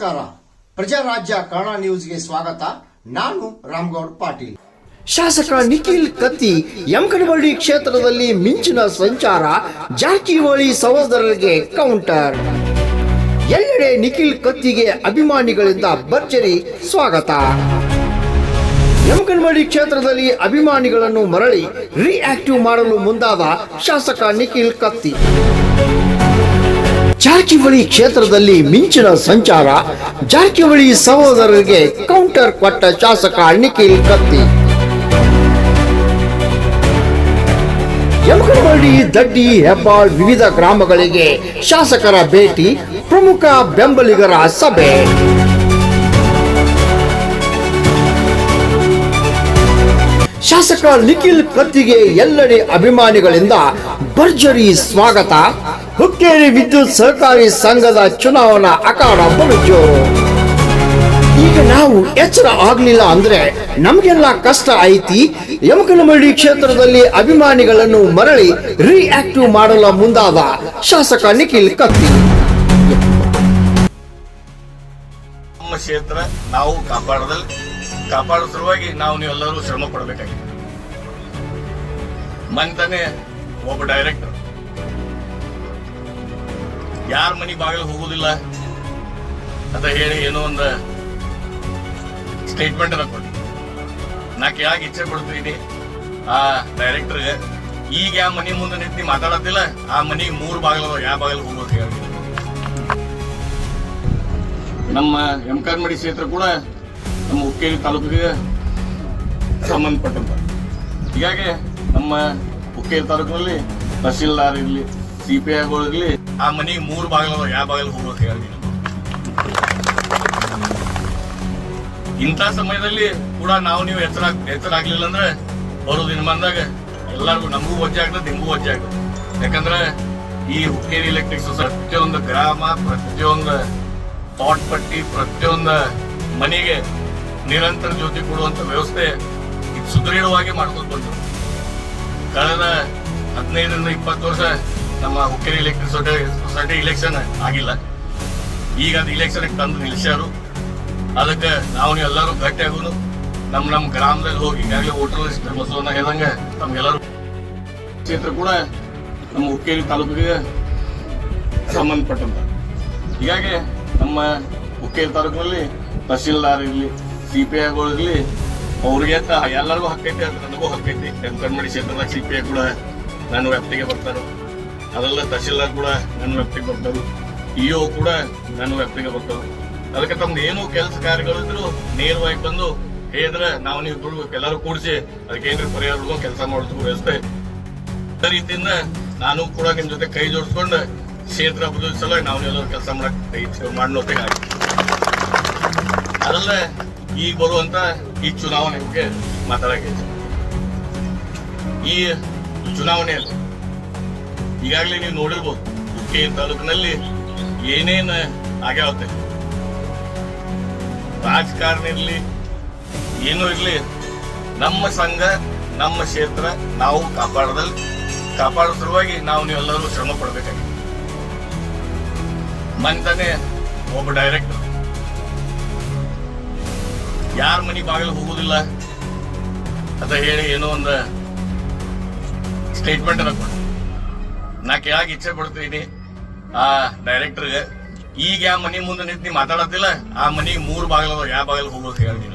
ನಮಸ್ಕಾರ. ಪ್ರಜಾರಾಜ್ಯ ಕನ್ನಡ ನ್ಯೂಸ್ಗೆ ಸ್ವಾಗತ. ನಾನು ರಾಮಗೌಡ ಪಾಟೀಲ್. ಶಾಸಕ ನಿಖಿಲ್ ಕತ್ತಿ ಯಮಕನಮರಡಿ ಕ್ಷೇತ್ರದಲ್ಲಿ ಮಿಂಚಿನ ಸಂಚಾರ, ಜಾರಕಿಹೊಳಿ ಸಹೋದರರಿಗೆ ಕೌಂಟರ್. ಎಲ್ಲೆಡೆ ನಿಖಿಲ್ ಕತ್ತಿಗೆ ಅಭಿಮಾನಿಗಳಿಂದ ಭರ್ಜರಿ ಸ್ವಾಗತ. ಯಮಕನಮರಡಿ ಕ್ಷೇತ್ರದಲ್ಲಿ ಅಭಿಮಾನಿಗಳನ್ನು ಮರಳಿ ರಿಆಕ್ಟಿವ್ ಮಾಡಲು ಮುಂದಾದ ಶಾಸಕ ನಿಖಿಲ್ ಕತ್ತಿ. ಜಾರಕಿಹೊಳಿ ಕ್ಷೇತ್ರದಲ್ಲಿ ಮಿಂಚಿನ ಸಂಚಾರ, ಜಾರಕಿಹೊಳಿ ಸಹೋದರರಿಗೆ ಕೌಂಟರ್ ಕೊಟ್ಟ ಶಾಸಕ ನಿಖಿಲ್ ಕತ್ತಿ. ಯಮಕನಮರಡಿ, ದಡ್ಡಿ, ಹೆಬ್ಬಾಳ್ ವಿವಿಧ ಗ್ರಾಮಗಳಿಗೆ ಶಾಸಕರ ಭೇಟಿ, ಪ್ರಮುಖ ಬೆಂಬಲಿಗರ ಸಭೆ. ಶಾಸಕ ನಿಖಿಲ್ ಕತ್ತಿಗೆ ಎಲ್ಲೆಡೆ ಅಭಿಮಾನಿಗಳಿಂದ ಭರ್ಜರಿ ಸ್ವಾಗತ. ಹುಕ್ಕೇರಿ ವಿದ್ಯುತ್ ಸಹಕಾರಿ ಸಂಘದ ಚುನಾವಣಾ ಅಖಾಡ ಬಲುಜೋರು. ಈಗ ನಾವು ಎಚ್ಚರ ಆಗ್ಲಿಲ್ಲ ಅಂದ್ರೆ ನಮ್ಗೆಲ್ಲ ಕಷ್ಟ ಐತಿ. ಯಮಕನಮರಡಿ ಕ್ಷೇತ್ರದಲ್ಲಿ ಅಭಿಮಾನಿಗಳನ್ನು ಮರಳಿ ರಿಆಕ್ಟಿವ್ ಮಾಡಲು ಮುಂದಾದ ಶಾಸಕ ನಿಖಿಲ್ ಕತ್ತಿ. ನಮ್ಮ ಕ್ಷೇತ್ರ ನಾವು ಕಾಪಾಡೋ ಸಲುವಾಗಿ ನೀವೆಲ್ಲರೂ ಶ್ರಮ ಪಡಬೇಕಾಗಿದೆ. ಮಂತಾನೆ ಒಬ್ಬ ಡೈರೆಕ್ಟರ್ ಯಾರ ಮನಿ ಬಾಗಿಲು ಹೋಗುದಿಲ್ಲ ಅಂತ ಹೇಳಿ ಏನೋ ಒಂದು ಸ್ಟೇಟ್ಮೆಂಟ್ ಅನ್ನ ಕೊಡಿ. ನಾ ಯಾಕೆ ಇಚ್ಛೆ ಪಡ್ತೀನಿ ಆ ಡೈರೆಕ್ಟರ್ಗೆ, ಈಗ ಯಾವ ಮನಿ ಮುಂದೆ ನಿಂತು ಮಾತಾಡತ್ತಿಲ್ಲ, ಆ ಮನಿ 3 ಬಾಗಿಲು ಯಾವ ಬಾಗಿಲು ಹೋಗೋದು ಹೇಳಿ. ನಮ್ಮ ಯಮಕನಮರಡಿ ಕ್ಷೇತ್ರ ಕೂಡ ನಮ್ಮ ಹುಕ್ಕೇರಿ ತಾಲೂಕಿಗೆ ಸಂಬಂಧಪಟ್ಟಂತ. ಹೀಗಾಗಿ ನಮ್ಮ ಹುಕ್ಕೇರಿ ತಾಲೂಕಿನಲ್ಲಿ ತಹಶೀಲ್ದಾರ್ ಇರ್ಲಿ, ಸಿಪಿಐಗಳಿರ್ಲಿ, ಆ ಮನಿ 3 ಬಾಗಿಲು ಯಾವ ಬಾಗಿಲು ಹೋಗೋದು ಹೇಳಿ. ಇಂಥ ಸಮಯದಲ್ಲಿ ಕೂಡ ನೀವು ಎಚ್ಚರ ಆಗ್ಲಿಲ್ಲ ಅಂದ್ರೆ ಬರೋ ದಿನಮಾನದಾಗ ಎಲ್ಲರಿಗೂ ನಮಗೂ ವಜ್ಜೆ ಆಗ್ತದೆ, ನಿಮಗೂ ವಜ್ಜೆ ಆಗ್ತದೆ. ಯಾಕಂದ್ರೆ ಈ ಹುಕ್ಕೇರಿ ಎಲೆಕ್ಟ್ರಿಕ್ ಸೊಸೈಟಿ ಪ್ರತಿಯೊಂದು ಗ್ರಾಮ, ಪ್ರತಿಯೊಂದು ಪಾಟ್ ಪಟ್ಟಿ, ಪ್ರತಿಯೊಂದು ಮನೆಗೆ ನಿರಂತರ ಜ್ಯೋತಿ ಕೊಡುವಂತ ವ್ಯವಸ್ಥೆ ಸುದೃಢವಾಗಿ ಮಾಡ್ಕೊಂಡು ಬಂದರು. ಕಳೆದ 15ರಿಂದ 20 ವರ್ಷ ನಮ್ಮ ಹುಕ್ಕೇರಿ ಎಲೆಕ್ಟ್ರಿಕ್ ಸೊಸೈಟಿ ಇಲೆಕ್ಷನ್ ಆಗಿಲ್ಲ. ಈಗ ಅದು ಇಲೆಕ್ಷನ್ ತಂದು ನಿಲ್ಸ್ಯಾರು. ಅದಕ್ಕೆ ನೀವೆಲ್ಲರೂ ಗಟ್ಟಿ ಆಗೋದು, ನಮ್ಮ ಗ್ರಾಮದಲ್ಲಿ ಹೋಗಿ ಈಗಾಗಲೇ ವೋಟರ್ ಲಿಸ್ಟ್ ಬಸವಣ್ಣ ಹೇಳ್ದಂಗೆ ನಮ್ಗೆಲ್ಲರೂ ಕ್ಷೇತ್ರ ಕೂಡ ನಮ್ಮ ಹುಕ್ಕೇರಿ ತಾಲೂಕಿಗೆ ಸಂಬಂಧಪಟ್ಟಂತ. ಹೀಗಾಗಿ ನಮ್ಮ ಹುಕ್ಕೇರಿ ತಾಲೂಕಿನಲ್ಲಿ ತಹಶೀಲ್ದಾರ್ ಇರ್ಲಿ, ಸಿಪಿಐಗಳಿರ್ಲಿ, ಅವ್ರಿಗೆ ಎಲ್ಲರಿಗೂ ಹಕ್ಕೈತಿ, ನನಗೂ ಹಕ್ಕೈತಿ. ಯಮಕನಮರಡಿ ಕ್ಷೇತ್ರದ ಸಿಪಿಐ ಕೂಡ ನನ್ನ ವ್ಯಾಪ್ತಿಗೆ ಬರ್ತಾರೆ, ಅದೆಲ್ಲ ತಹಶೀಲ್ದಾರ್ ಕೂಡ ನನ್ನ ವ್ಯಾಪ್ತಿಗೆ ಬರ್ತಾರೆ, ಇಒ ಕೂಡ ನನ್ನ ವ್ಯಾಪ್ತಿಗೆ ಬರ್ತಾರೆ. ಅದಕ್ಕೆ ತಮ್ದು ಏನು ಕೆಲಸ ಕಾರ್ಯಗಳಿದ್ರು ನೇರವಾಗಿ ಬಂದು ಹೇಳಿದ್ರೆ ನೀವು ಎಲ್ಲರೂ ಕೂಡಿಸಿ ಅದಕ್ಕೆ ಏನ್ರಿ ಪರಿಹಾರ ಕೆಲಸ ಮಾಡೋದು ವ್ಯವಸ್ಥೆ. ಅದೇ ರೀತಿಯಿಂದ ನಾನು ಕೂಡ ನಿಮ್ ಜೊತೆ ಕೈ ಜೋಡಿಸ್ಕೊಂಡು ಕ್ಷೇತ್ರ ಅಭಿವೃದ್ಧಿ ಸಲ ಎಲ್ಲರೂ ಕೆಲಸ ಮಾಡೋಕೆ ಆಗಿ. ಅದಲ್ಲೇ ಈಗ ಬರುವಂತ ಈ ಚುನಾವಣೆ ಬಗ್ಗೆ ಮಾತಾಡಕ್ಕೆ, ಈ ಚುನಾವಣೆಯಲ್ಲಿ ಈಗಾಗಲೇ ನೀವು ನೋಡಿರ್ಬೋದು ಹುಕ್ಕೇರಿ ತಾಲೂಕಿನಲ್ಲಿ ಏನೇನು ಆಗ್ಯಾವತ್ತೆ. ರಾಜಕಾರಣ ಇರ್ಲಿ, ಏನೂ ಇರ್ಲಿ, ನಮ್ಮ ಸಂಘ, ನಮ್ಮ ಕ್ಷೇತ್ರ ನಾವು ಕಾಪಾಡೋ ಸಲುವಾಗಿ ನೀವೆಲ್ಲರೂ ಶ್ರಮ ಪಡಬೇಕಾಗಿದೆ. ಮಂತಾನೆ ಒಬ್ಬ ಡೈರೆಕ್ಟರ್ ಯಾರ ಮನಿ ಬಾಗಿಲು ಹೋಗುದಿಲ್ಲ ಅಂತ ಹೇಳಿ ಏನೋ ಒಂದು ಸ್ಟೇಟ್ಮೆಂಟ್ ಅನ್ನ ಕೊಡಿ. ನಾ ಯಾಕೆ ಇಚ್ಛೆ ಪಡ್ತೀನಿ ಆ ಡೈರೆಕ್ಟರ್ಗೆ, ಈಗ ಯಾವ ಮನಿ ಮುಂದೆ ನಿಂತು ಮಾತಾಡತ್ತಿಲ್ಲ, ಆ ಮನಿ 3 ಬಾಗಿಲು ಯಾವ ಬಾಗಿಲು ಹೋಗೋದು ಹೇಳಿ.